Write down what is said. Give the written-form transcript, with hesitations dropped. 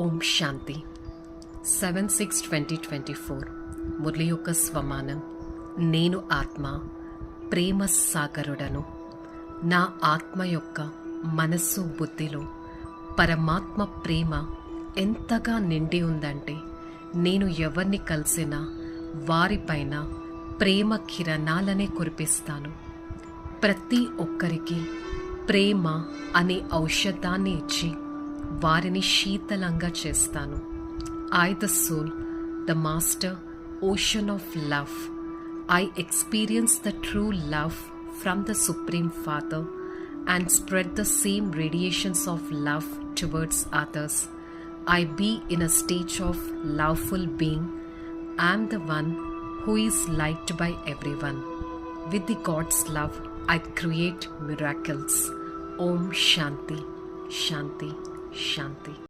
ఓం శాంతి 7/6/2024 మురళి యొక్క స్వమానం. నేను ఆత్మ ప్రేమ సాగరుడను. నా ఆత్మ యొక్క మనస్సు బుద్ధిలో పరమాత్మ ప్రేమ ఎంతగా నిండి ఉందంటే నేను ఎవరిని కలిసినా వారిపైన ప్రేమ కిరణాలనే కురిపిస్తాను. ప్రతి ఒక్కరికి ప్రేమ అనే ఔషధాన్ని ఇచ్చి వారిని శీతలంగా చేస్తాను. I, the soul, the master, ocean of love, I experience the true love from the Supreme Father and spread the same radiations of love towards others. I be in a stage of loveful being. I am the one who is liked by everyone. With the God's love, I create miracles. Om Shanti, Shanti, Shanti.